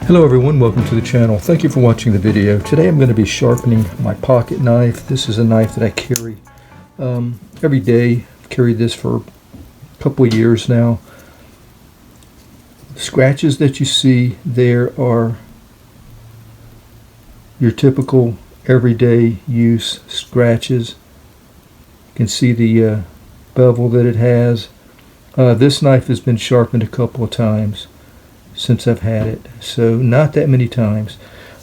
Hello everyone, welcome to the channel. Thank you for watching the video. Today I'm going to be sharpening my pocket knife. This is a knife that I carry every day. I've carried this for a couple of years now. The scratches that you see there are your typical everyday use scratches. You can see the bevel that it has. This knife has been sharpened a couple of times since I've had it, so not that many times.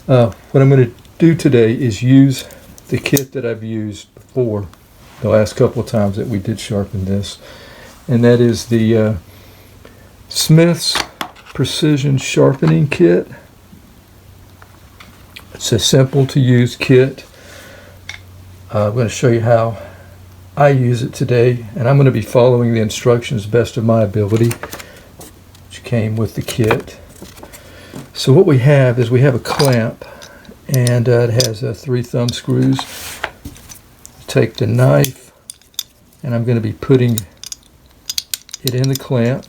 What I'm going to do today is use the kit that I've used before the last couple of times that we did sharpen this, and that is the Smith's Precision Sharpening Kit. It's a simple to use kit. I'm going to show you how I use it today, and I'm going to be following the instructions best of my ability, which came with the kit. So what we have is we have a clamp, and it has 3 thumb screws. Take the knife, and I'm going to be putting it in the clamp.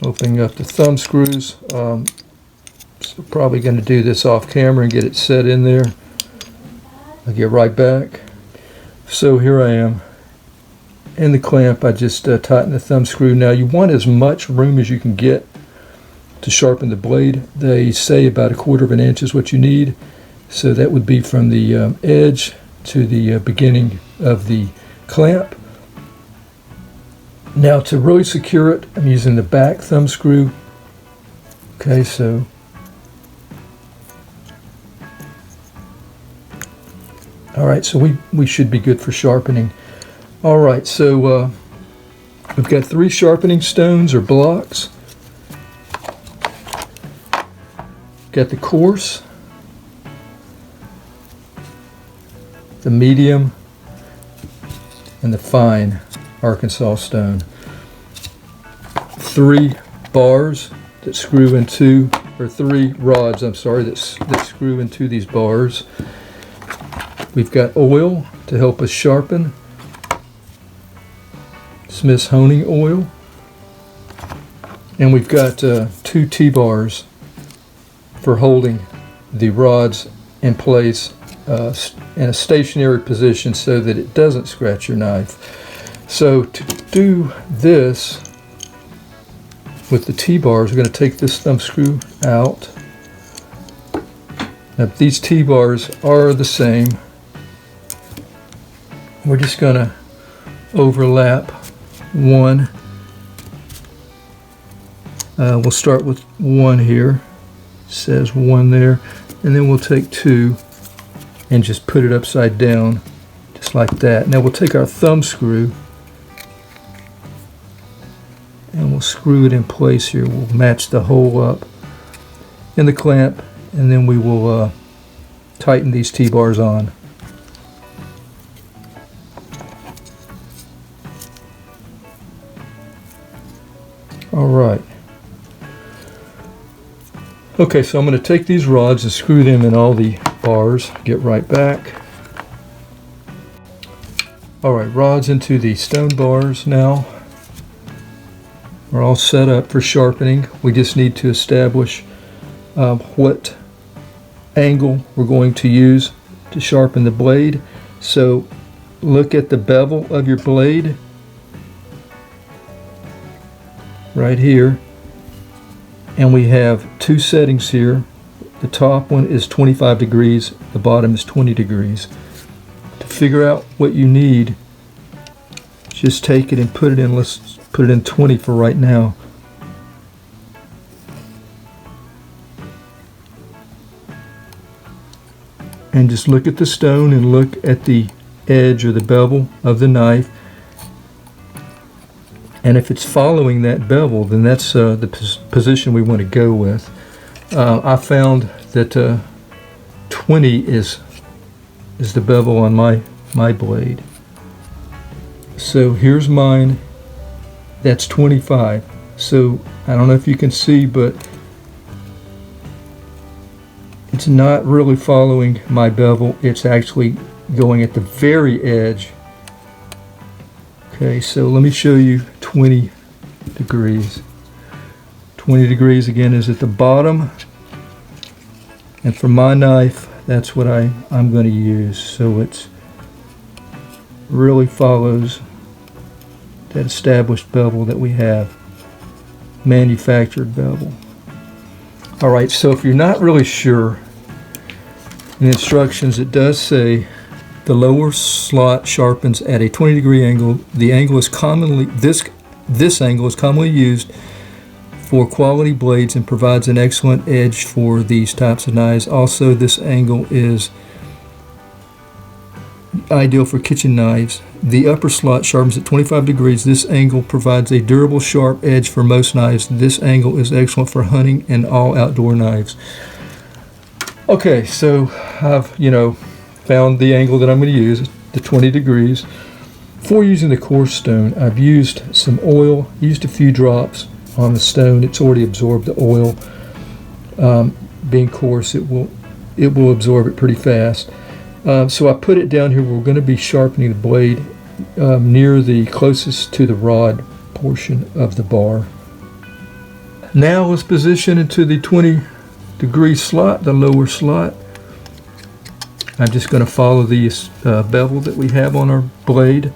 Opening up the thumb screws. So probably going to do this off camera and get it set in there. I'll get right back. So here I am in the clamp. I just tighten the thumb screw. Now you want as much room as you can get to sharpen the blade. They say about 1/4 of an inch is what you need. So that would be from the edge to the beginning of the clamp. Now to really secure it, I'm using the back thumb screw. Okay, so alright, so we should be good for sharpening. Alright, so we've got 3 sharpening stones or blocks. Got the coarse, the medium, and the fine Arkansas stone. 3 bars that screw into, or 3 rods, I'm sorry, that screw into these bars. We've got oil to help us sharpen, Smith's honing oil, and we've got 2 T-bars for holding the rods in place in a stationary position so that it doesn't scratch your knife. So to do this with the T-bars, we're going to take this thumb screw out. Now these T-bars are the same. We're just going to overlap one. We'll start with 1 here. It says 1 there. And then we'll take 2 and just put it upside down, just like that. Now we'll take our thumb screw and we'll screw it in place here. We'll match the hole up in the clamp, and then we will tighten these T-bars on. Alright. Okay, so I'm going to take these rods and screw them in all the bars. Get right back. Alright, rods into the stone bars now. We're all set up for sharpening. We just need to establish what angle we're going to use to sharpen the blade. So look at the bevel of your blade right here, and we have 2 settings here. The top one is 25 degrees, the bottom is 20 degrees. To figure out what you need, just take it and put it in. Let's put it in 20 for right now. And just look at the stone and look at the edge or the bevel of the knife. And if it's following that bevel, then that's the position we want to go with. I found that 20 is the bevel on my blade. So here's mine. That's 25. So I don't know if you can see, but it's not really following my bevel. It's actually going at the very edge Okay, so let me show you 20 degrees. 20 degrees again is at the bottom, and for my knife that's what I'm going to use, so it's really follows that established bevel that we have, manufactured bevel. Alright, so if you're not really sure, in the instructions it does say the lower slot sharpens at a 20-degree angle. The angle is commonly, this angle is commonly used for quality blades and provides an excellent edge for these types of knives. Also, this angle is ideal for kitchen knives. The upper slot sharpens at 25 degrees. This angle provides a durable, sharp edge for most knives. This angle is excellent for hunting and all outdoor knives. Okay, so I've, found the angle that I'm going to use, the 20 degrees. Before using the coarse stone, I've used some oil, used a few drops on the stone. It's already absorbed the oil. Being coarse, it will absorb it pretty fast. So I put it down here. We're going to be sharpening the blade near the closest to the rod portion of the bar. Now let's position into the 20-degree slot, the lower slot. I'm just going to follow the bevel that we have on our blade.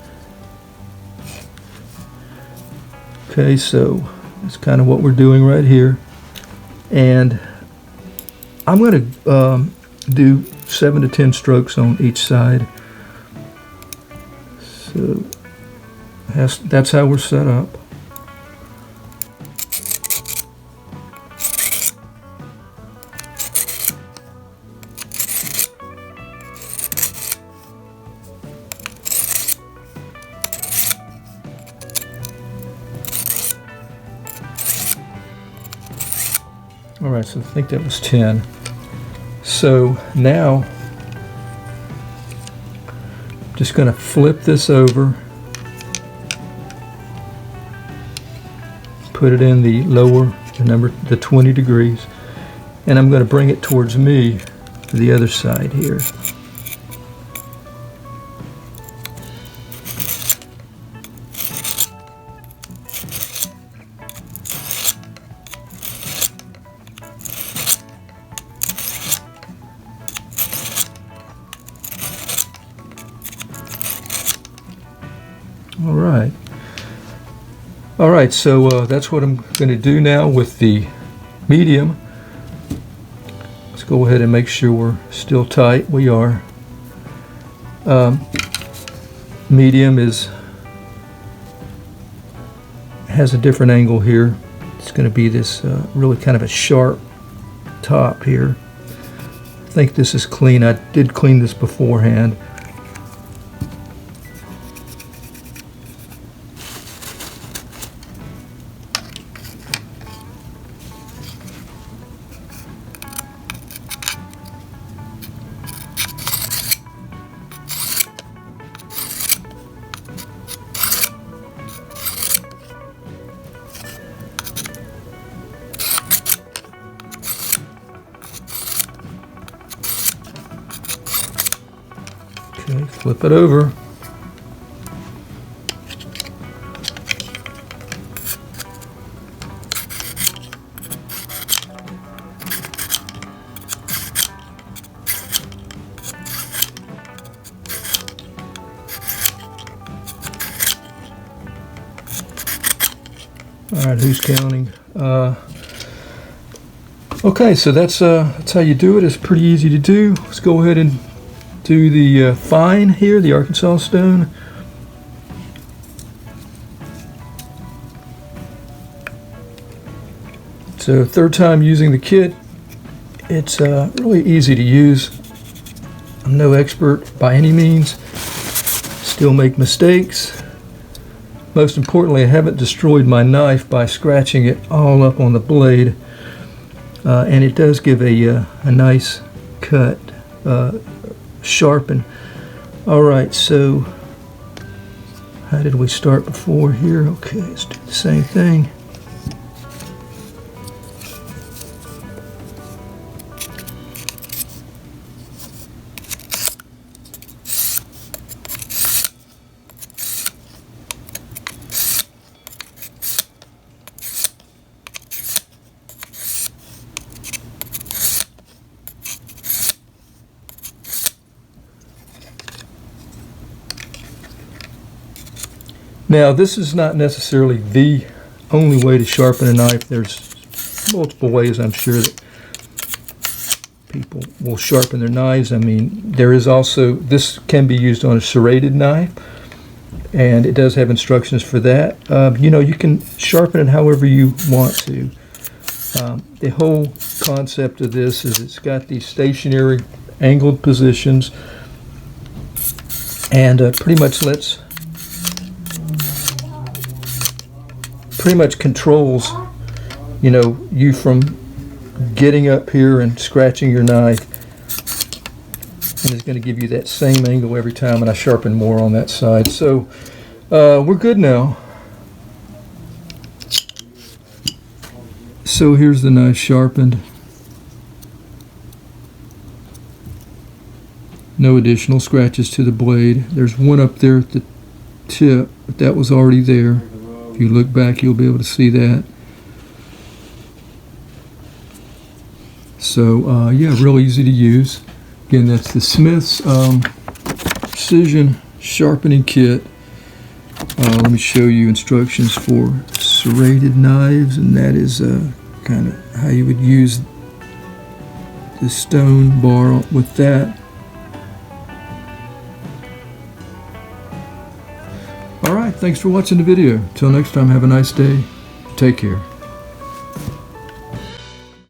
Okay, so that's kind of what we're doing right here. And I'm going to do 7 to 10 strokes on each side. So that's how we're set up. All right, so I think that was 10. So now, I'm just going to flip this over, put it in the lower, the 20 degrees, and I'm going to bring it towards me to the other side here. All right, so that's what I'm going to do now with the medium. Let's go ahead and make sure we're still tight. We are. Medium has a different angle here. It's going to be this really kind of a sharp top here. I think this is clean. I did clean this beforehand. Okay, flip it over. All right, who's counting? Okay, so that's how you do it. It's pretty easy to do. Let's go ahead and do the fine here, the Arkansas stone. So third time using the kit. It's really easy to use. I'm no expert by any means. Still make mistakes. Most importantly, I haven't destroyed my knife by scratching it all up on the blade. And it does give a nice cut, sharpen. All right, so how did we start before here? Okay, let's do the same thing. Now, this is not necessarily the only way to sharpen a knife. There's multiple ways, I'm sure, that people will sharpen their knives. I mean, there is also, this can be used on a serrated knife, and it does have instructions for that. You know, you can sharpen it however you want to. The whole concept of this is it's got these stationary angled positions, and pretty much controls, you know, you from getting up here and scratching your knife, and it's going to give you that same angle every time, and I sharpen more on that side. So we're good now. So here's the knife sharpened. No additional scratches to the blade. There's one up there at the tip, but that was already there. If you look back, you'll be able to see that. So yeah, real easy to use. Again, that's the Smith's Precision Sharpening Kit. Let me show you instructions for serrated knives, and that is kind of how you would use the stone bar with that. Alright, thanks for watching the video. Till next time, have a nice day. Take care.